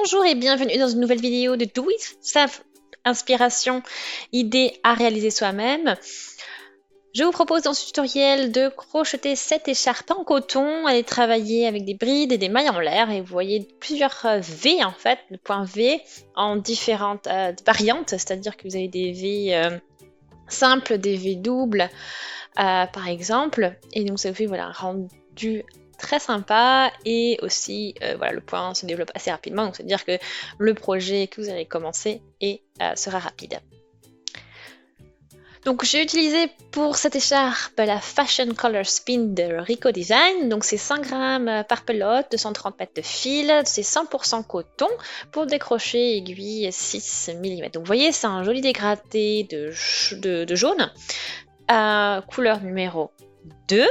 Bonjour et bienvenue dans une nouvelle vidéo de Do It Yourself, inspiration, idée à réaliser soi-même. Je vous propose dans ce tutoriel de crocheter cette écharpe en coton, aller travailler avec des brides et des mailles en l'air et vous voyez plusieurs V en fait, le point V en différentes variantes, c'est-à-dire que vous avez des V simples, des V doubles par exemple, et donc ça vous fait voilà, un rendu très sympa et aussi voilà, le point se développe assez rapidement, donc c'est-à-dire que le projet que vous allez commencer sera rapide. Donc j'ai utilisé pour cette écharpe la Fashion Color Spin de Rico Design, donc c'est 100 grammes par pelote, 230 mètres de fil, c'est 100% coton pour décrocher aiguille 6 mm. Donc vous voyez c'est un joli dégradé de jaune, couleur numéro 2.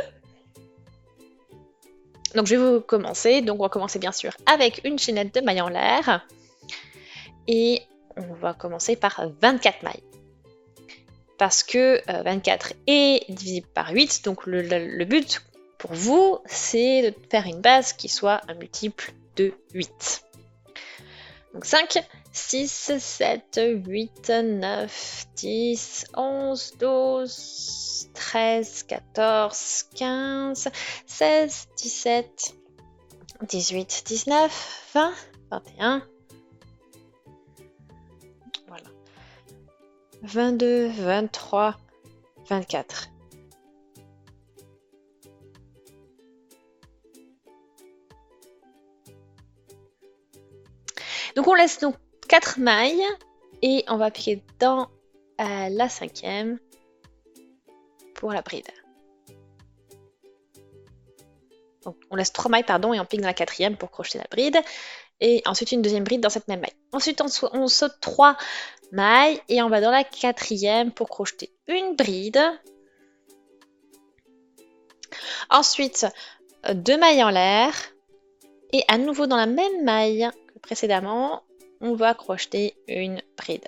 Donc je vais vous commencer, donc on va commencer bien sûr avec une chaînette de mailles en l'air et on va commencer par 24 mailles parce que 24 est divisible par 8, donc le but pour vous c'est de faire une base qui soit un multiple de 8. Donc 5, 6, 7, 8, 9, 10, 11, 12, 13, 14, 15, 16, 17, 18, 19, 20, 21, voilà, 22, 23, 24. Donc on laisse donc 4 mailles et on va appliquer dans la 5e pour la bride. Donc on laisse 3 mailles pardon et on pique dans la 4e pour crocheter la bride et ensuite une deuxième bride dans cette même maille. Ensuite on saute 3 mailles et on va dans la 4e pour crocheter une bride. Ensuite 2 mailles en l'air et à nouveau dans la même maille que précédemment on va crocheter une bride.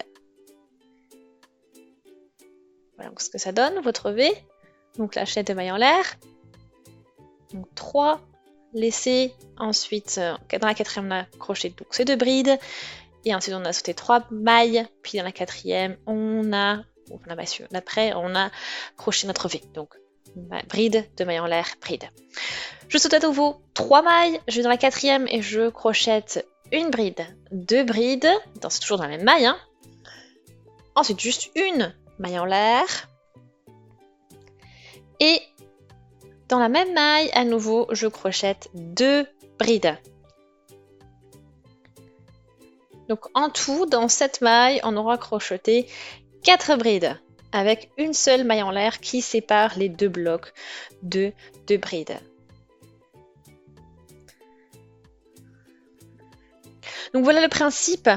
Voilà ce que ça donne votre V. Donc la chaîne de mailles en l'air. Donc 3 laissés. Ensuite dans la 4e on a crocheté donc ces 2 brides. Et ensuite on a sauté 3 mailles. Puis dans la 4e on a crocheté notre V. Donc bride, 2 mailles en l'air, bride. Je saute à nouveau 3 mailles. Je vais dans la 4e et je crochette une bride, 2 brides. C'est toujours dans la même maille. Hein. Ensuite juste une maille en l'air. Et dans la même maille, à nouveau, je crochette 2 brides. Donc en tout, dans cette maille, on aura crocheté 4 brides avec une seule maille en l'air qui sépare les 2 blocs de 2 brides. Donc voilà le principe.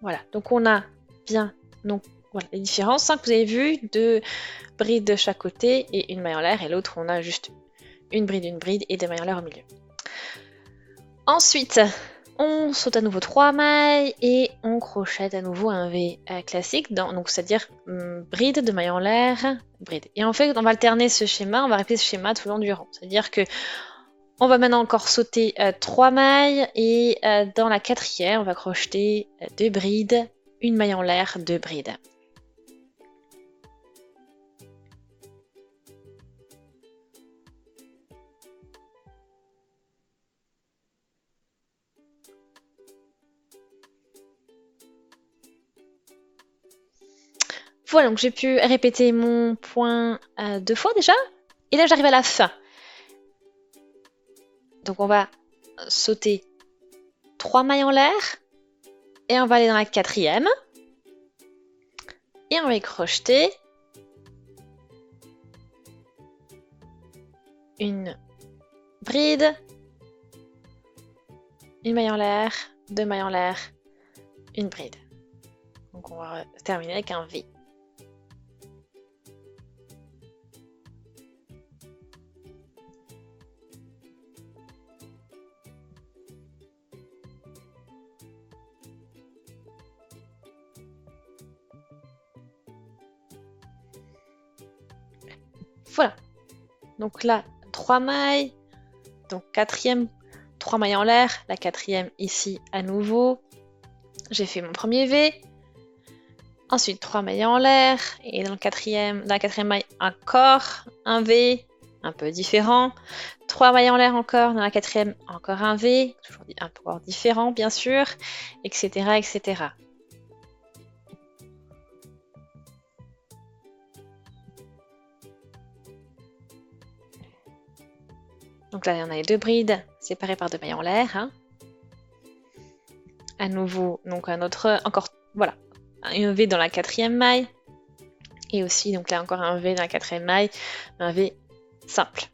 Voilà, donc on a bien donc, voilà, les différences que vous avez vues, 2 brides de chaque côté et une maille en l'air, et l'autre on a juste une bride et 2 mailles en l'air au milieu. Ensuite, on saute à nouveau 3 mailles et on crochette à nouveau un V classique, donc c'est-à-dire bride, 2 mailles en l'air, bride. Et en fait, on va alterner ce schéma, on va répéter ce schéma tout le long du rang. C'est-à-dire que on va maintenant encore sauter 3 mailles et dans la 4e, on va crocheter 2 brides, une maille en l'air, 2 brides. Voilà, donc j'ai pu répéter mon point 2 fois déjà. Et là, j'arrive à la fin. Donc on va sauter 3 mailles en l'air. Et on va aller dans la 4e. Et on va y crocheter une bride, une maille en l'air, 2 mailles en l'air, une bride. Donc on va terminer avec un V. Voilà, Donc là, 3 mailles. Donc quatrième, 3 mailles en l'air. La quatrième ici à nouveau. J'ai fait mon premier V. Ensuite, 3 mailles en l'air. Et dans la quatrième maille, encore un V. Un peu différent. 3 mailles en l'air encore. Dans la quatrième, encore un V. Toujours un peu différent, bien sûr. Etc. etc. Donc là, on a les 2 brides séparées par 2 mailles en l'air. Hein. À nouveau, donc un autre, encore, voilà, un V dans la quatrième maille. Et aussi, donc là, encore un V dans la quatrième maille, un V simple.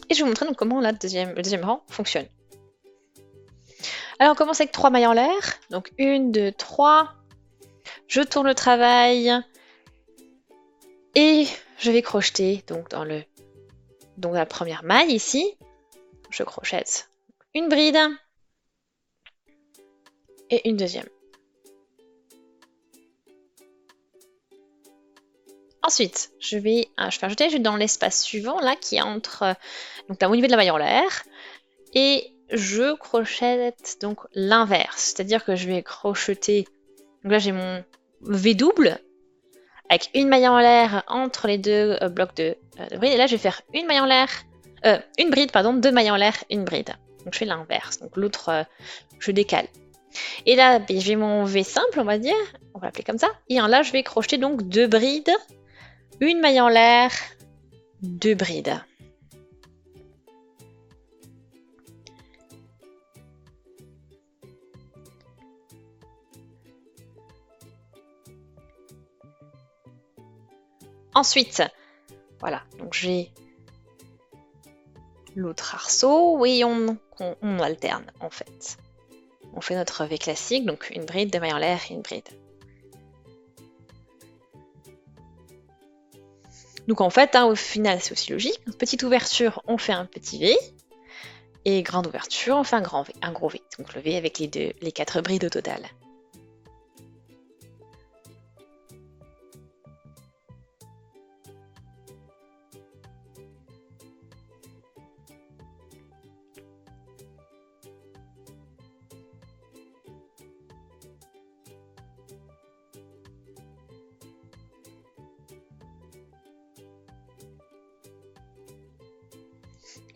Et je vais vous montrer donc comment le deuxième rang fonctionne. Alors, on commence avec 3 mailles en l'air. Donc, 1, 2, 3. Je tourne le travail. Et je vais crocheter donc dans la première maille ici. Je crochette une bride et une deuxième. Ensuite, je vais ajouter dans l'espace suivant là qui est entre donc là au niveau de la maille en l'air et je crochette donc l'inverse, c'est-à-dire que je vais crocheter. Donc là j'ai mon V double avec une maille en l'air entre les deux blocs de bride et là je vais faire une maille en l'air, une bride pardon, 2 mailles en l'air, une bride. Donc je fais l'inverse, donc l'autre je décale. Et là j'ai mon V simple on va dire, on va l'appeler comme ça, et là je vais crocheter donc 2 brides. Une maille en l'air, 2 brides. Ensuite, voilà, donc j'ai l'autre arceau et on alterne en fait. On fait notre V classique, donc une bride, 2 mailles en l'air et une bride. Donc en fait, au final, c'est aussi logique. Petite ouverture, on fait un petit V. Et grande ouverture, on fait un gros V. Donc le V avec les 4 brides au total.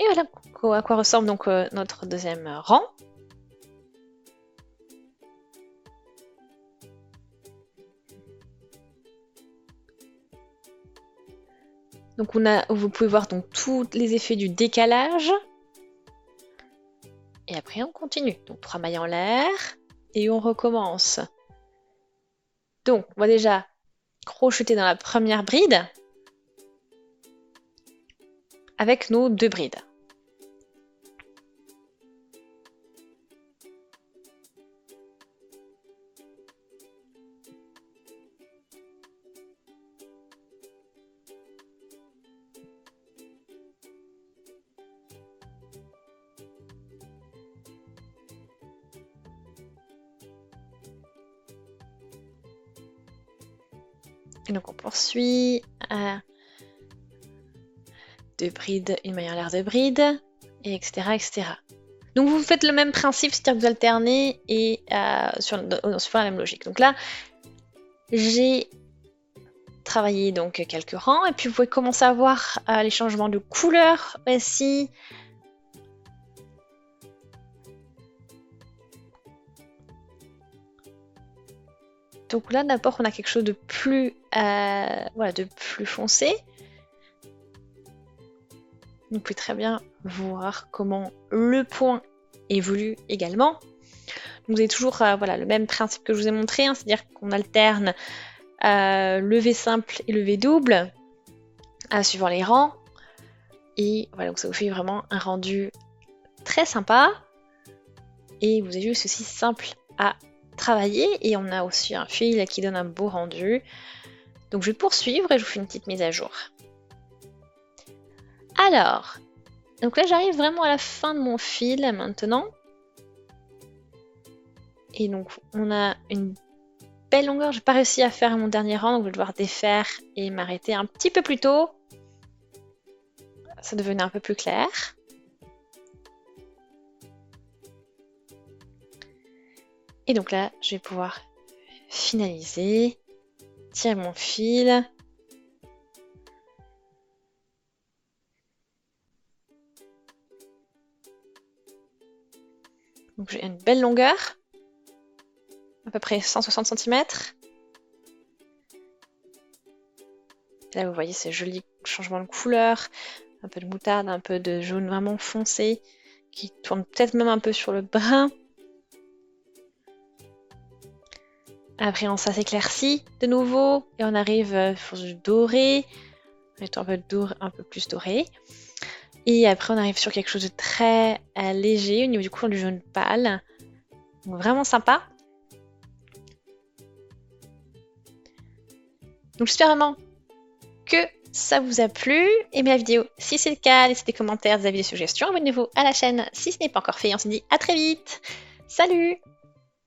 Et voilà à quoi ressemble donc notre deuxième rang. Donc vous pouvez voir donc tous les effets du décalage. Et après on continue. Donc 3 mailles en l'air et on recommence. Donc on va déjà crocheter dans la première bride avec nos 2 brides. Et donc on poursuit. 2 brides, une maille en l'air de bride, et etc., etc. Donc vous faites le même principe, c'est-à-dire que vous alternez et sur la même logique. Donc là, j'ai travaillé donc quelques rangs, et puis vous pouvez commencer à voir les changements de couleur aussi. Donc là, d'abord, on a quelque chose de plus, de plus foncé. Vous pouvez très bien voir comment le point évolue également. Donc vous avez toujours le même principe que je vous ai montré, hein, c'est-à-dire qu'on alterne le V simple et le V double suivant les rangs. Et voilà, donc ça vous fait vraiment un rendu très sympa. Et vous avez vu, c'est aussi simple à travailler. Et on a aussi un fil qui donne un beau rendu. Donc je vais poursuivre et je vous fais une petite mise à jour. Alors, donc là j'arrive vraiment à la fin de mon fil maintenant. Et donc on a une belle longueur. J'ai pas réussi à faire mon dernier rang, donc je vais devoir défaire et m'arrêter un petit peu plus tôt. Ça devenait un peu plus clair. Et donc là, je vais pouvoir finaliser, tirer mon fil. Donc j'ai une belle longueur, à peu près 160 cm. Là, vous voyez ces jolis changements de couleur, un peu de moutarde, un peu de jaune vraiment foncé, qui tourne peut-être même un peu sur le brun. Après, ça s'éclaircit de nouveau et on arrive sur du doré, un peu plus doré. Et après, on arrive sur quelque chose de très léger au niveau du couleur du jaune pâle. Donc, vraiment sympa. Donc, j'espère vraiment que ça vous a plu. Aimez la vidéo si c'est le cas. Laissez des commentaires, des avis, des suggestions. Abonnez-vous à la chaîne si ce n'est pas encore fait. On se dit à très vite. Salut!